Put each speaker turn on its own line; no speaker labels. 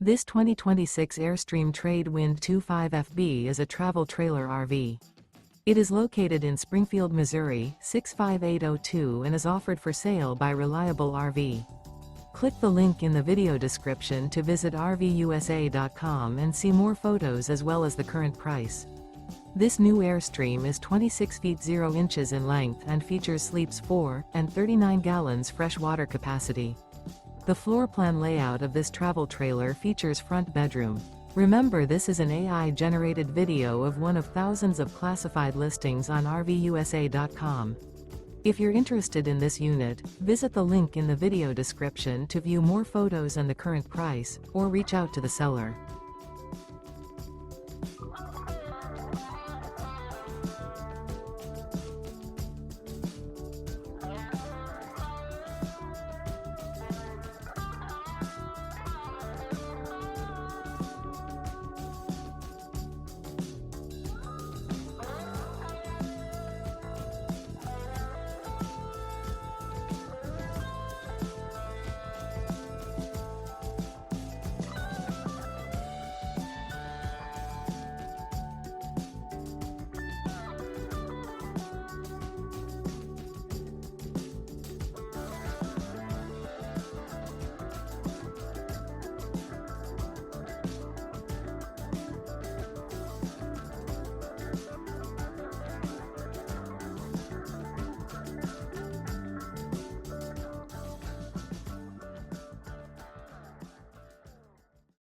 This 2026 Airstream Trade Wind 25FB is a travel trailer RV. It is located in Springfield, Missouri, 65802 and is offered for sale by Reliable RV. Click the link in the video description to visit RVUSA.com and see more photos as well as the current price. This new Airstream is 26 feet 0 inches in length and features sleeps 4 and 39 gallons fresh water capacity. The floor plan layout of this travel trailer features front bedroom. Remember, this is an AI-generated video of one of thousands of classified listings on RVUSA.com. If you're interested in this unit, visit the link in the video description to view more photos and the current price, or reach out to the seller.